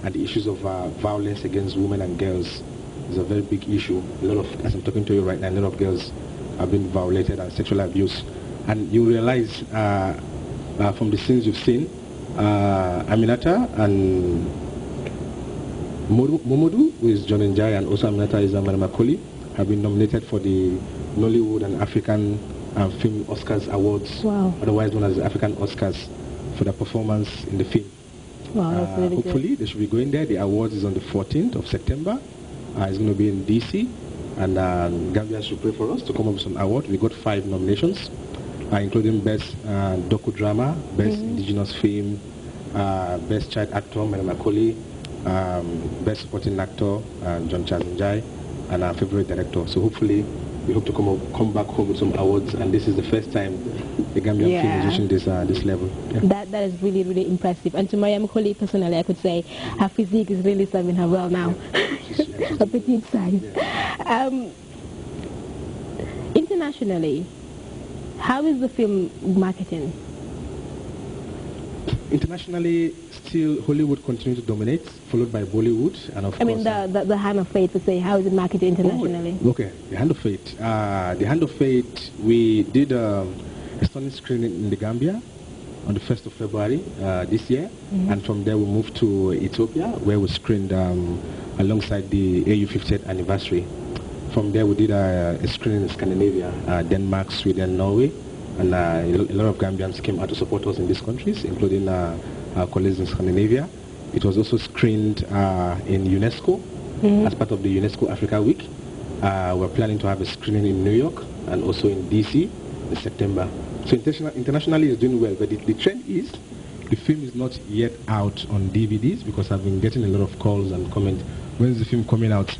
and the issues of violence against women and girls is a very big issue. A lot of, as I'm talking to you right now, a lot of girls have been violated and sexually abused. And you realize from the scenes you've seen, Aminata and Momodu, who is John Njai, and also Aminata is Makoli, have been nominated for the Nollywood and African Film Oscars Awards, otherwise known as the African Oscars, for their performance in the film. Wow, that's really hopefully good. They should be going there. The awards is on the 14th of September. It's going to be in DC, and Gambia should pray for us to come up with some awards. We got 5 nominations, including Best Docudrama, Best Indigenous Film, Best Child Actor, Makoli, Best Supporting Actor, John Njai, and our favorite director. So hopefully we hope to come back home with some awards, and this is the first time the Gambian film is reaching this level. Yeah. That is really, really impressive. And to Mariam Kholi personally, I could say her physique is really serving her well now. A petite size. Yeah. Internationally, how is the film marketing? Internationally, still Hollywood continues to dominate, followed by Bollywood, and of course... I mean, the Hand of Fate, to say, how is it marketed internationally? Okay, the Hand of Fate. The Hand of Fate, we did a stunning screening in the Gambia on the 1st of February this year, and from there we moved to Ethiopia, where we screened alongside the AU 50th anniversary. From there we did a screening in Scandinavia, Denmark, Sweden, Norway, and a lot of Gambians came out to support us in these countries, including our colleagues in Scandinavia. It was also screened in UNESCO as part of the UNESCO Africa Week. We're planning to have a screening in New York and also in DC in September. So internationally it's doing well, but the trend is the film is not yet out on DVDs, because I've been getting a lot of calls and comments, when is the film coming out?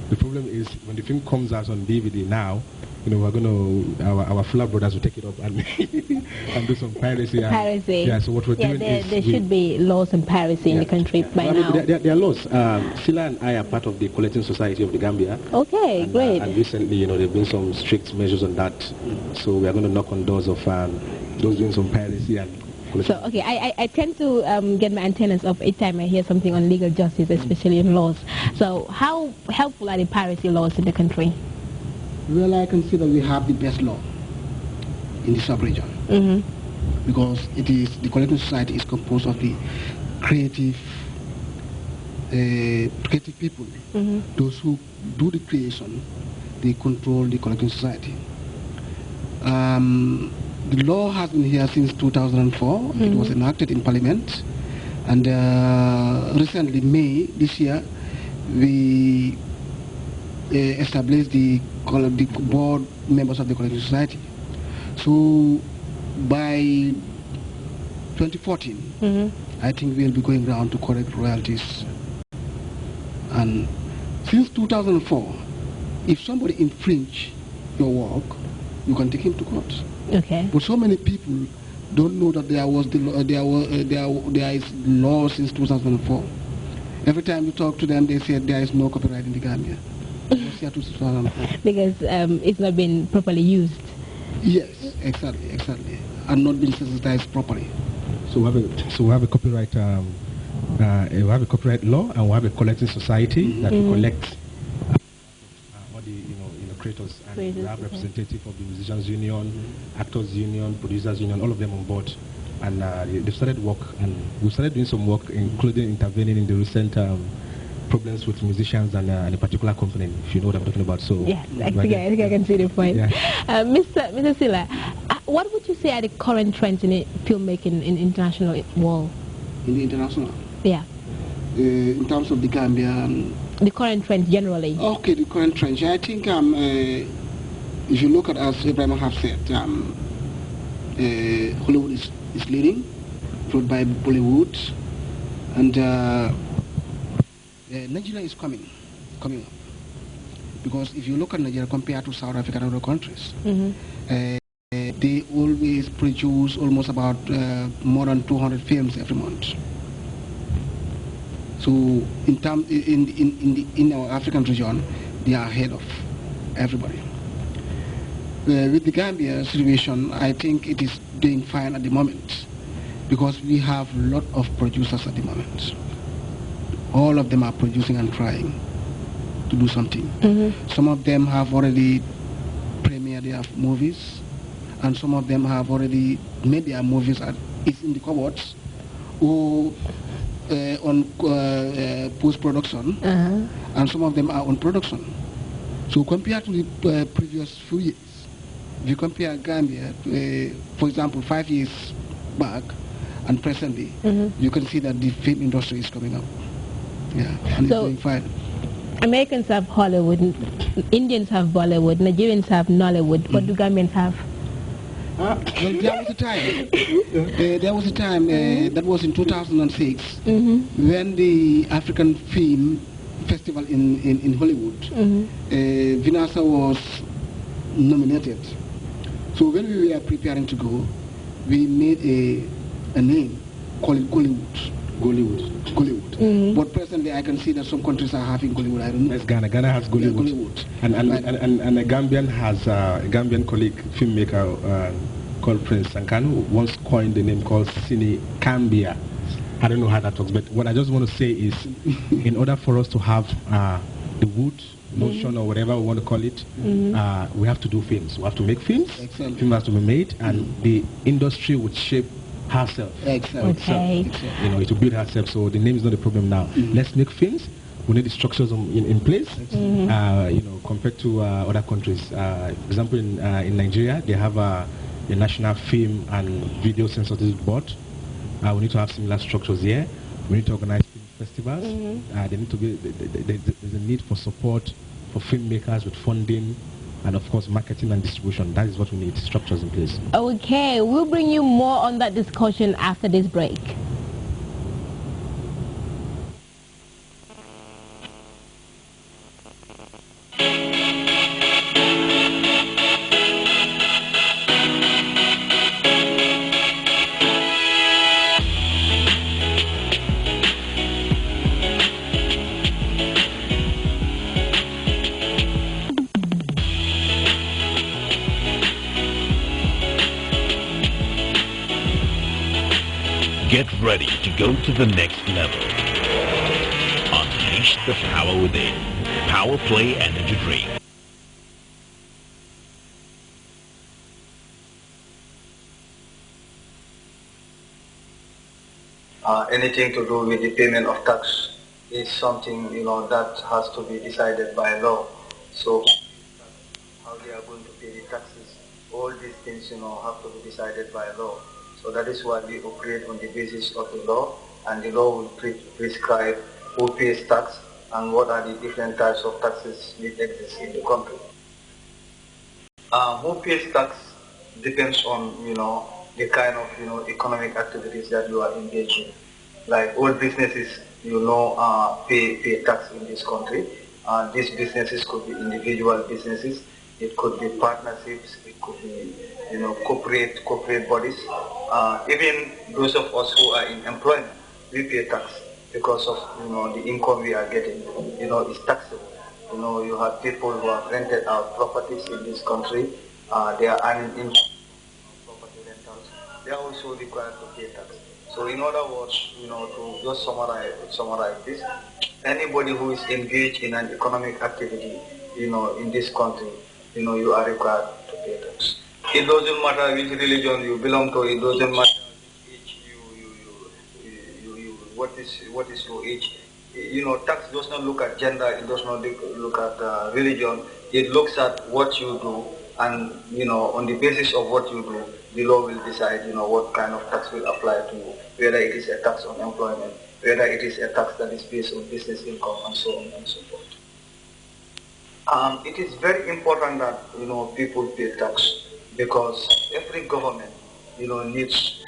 The problem is when the film comes out on DVD now, you know, we're going to, our Fuller brothers will take it up and, and do some piracy. Piracy. Yeah, so what we're doing is... There should be laws on piracy in the country by now. There are laws. Sila and I are part of the Collecting Society of the Gambia. Okay, great. And recently, you know, there have been some strict measures on that. So we are going to knock on doors of those doing some piracy and... So, okay, I tend to get my antennas up each time I hear something on legal justice, especially in laws. So how helpful are the piracy laws in the country? Well, I consider we have the best law in the sub-region, because it is, the collecting society is composed of the creative people. Those who do the creation, they control the collecting society. The law has been here since 2004. It was enacted in Parliament, and recently, May this year, we established the board members of the collecting society. So by 2014, I think we'll be going around to collect royalties. And since 2004, if somebody infringe your work, you can take him to court. Okay. But so many people don't know that there is law since 2004. Every time you talk to them, they say there is no copyright in the Gambia. Because it's not been properly used. Yes, exactly, and not been sensitized properly. So we have a copyright. We have a copyright law, and we have a collecting society that will collect all the creators, and we have representative of the musicians union, actors union, producers union, all of them on board, and they've started work, and we started doing some work, including intervening in the recent problems with musicians and a particular company, if you know what I'm talking about. So yes, I think I can see the point. Yeah. Mr. Silla, what would you say are the current trends in filmmaking in international world? In the international? Yeah. In terms of the Gambia? The current trends generally. Okay, the current trends. I think if you look at, as Ibrahim have said, Hollywood is leading, followed by Bollywood, and Nigeria is coming up, because if you look at Nigeria compared to South Africa and other countries, they always produce almost about more than 200 films every month. So in our African region, they are ahead of everybody. With the Gambia situation, I think it is doing fine at the moment, because we have a lot of producers at the moment all of them are producing and trying to do something. Some of them have already premiered their movies, and some of them have already made their movies it's in the cupboards or on post-production, and some of them are on production. So compared to the previous few years, if you compare Gambia, for example, 5 years back and presently, you can see that the film industry is coming up. Yeah, and so it's doing fine. Americans have Hollywood, Indians have Bollywood, Nigerians have Nollywood. What do Gambians have? Well, there was a time. That was in 2006 when the African Film Festival in Hollywood, Vinasa was nominated. So when we were preparing to go, we made a name called Gollywood. But presently, I can see that some countries are having Gollywood. I don't know. Yes, Ghana. Ghana has Gollywood. Yeah, Gollywood. And a Gambian has a Gambian colleague, filmmaker called Prince Sankanu, once coined the name called Cine Cambia. I don't know how that talks, but what I just want to say is, in order for us to have the wood, motion, or whatever we want to call it, we have to do films. We have to make films. Excellent. Film has to be made, and the industry would shape herself. Excellent. Okay. You know, it will build herself. So the name is not a problem now. Let's make films. We need the structures in place. You know, compared to other countries. For example, in Nigeria, they have a national film and video censorship board. We need to have similar structures here. We need to organize film festivals. They need to be. There's a need for support for filmmakers with funding, and of course marketing and distribution. That is what we need, structures in place. Okay, we'll bring you more on that discussion after this break. Get ready to go to the next level. Unleash the power within. Power Play Energy Drink. Anything to do with the payment of tax is something, you know, that has to be decided by law. So how they are going to pay the taxes, all these things, you know, have to be decided by law. So that is why we operate on the basis of the law, and the law will prescribe who pays tax and what are the different types of taxes that exist in the country. Who pays tax depends on, you know, the kind of, you know, economic activities that you are engaged in. Like all businesses, you know, pay tax in this country. These businesses could be individual businesses, it could be partnerships, it could be, you know, corporate bodies. Even those of us who are in employment, we pay tax because of, you know, the income we are getting. You know, it's taxable. You know, you have people who have rented out properties in this country. They are earning income from property rentals. They are also required to pay tax. So in other words, you know, to just summarize this, anybody who is engaged in an economic activity, you know, in this country, you know, you are required to pay tax. It doesn't matter which religion you belong to. It doesn't matter which age what is your age. You know, tax does not look at gender. It does not look at religion. It looks at what you do, and, you know, on the basis of what you do, the law will decide, you know, what kind of tax will apply to you. Whether it is a tax on employment, whether it is a tax that is based on business income, and so on and so forth. It is very important that, you know, people pay tax, because every government, you know, needs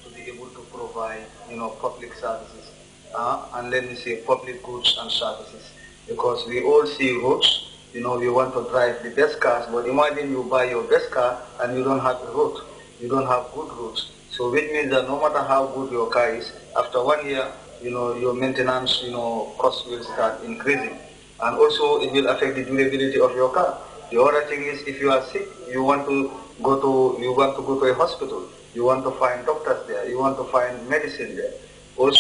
to be able to provide, you know, public services, and let me say public goods and services, because we all see roads. You know, we want to drive the best cars, but imagine you buy your best car and you don't have a road, you don't have good roads. So which means that no matter how good your car is, after 1 year, you know, your maintenance, you know, cost will start increasing. And also it will affect the durability of your car. The other thing is, if you are sick, you want to go to a hospital, you want to find doctors there, you want to find medicine there. Also,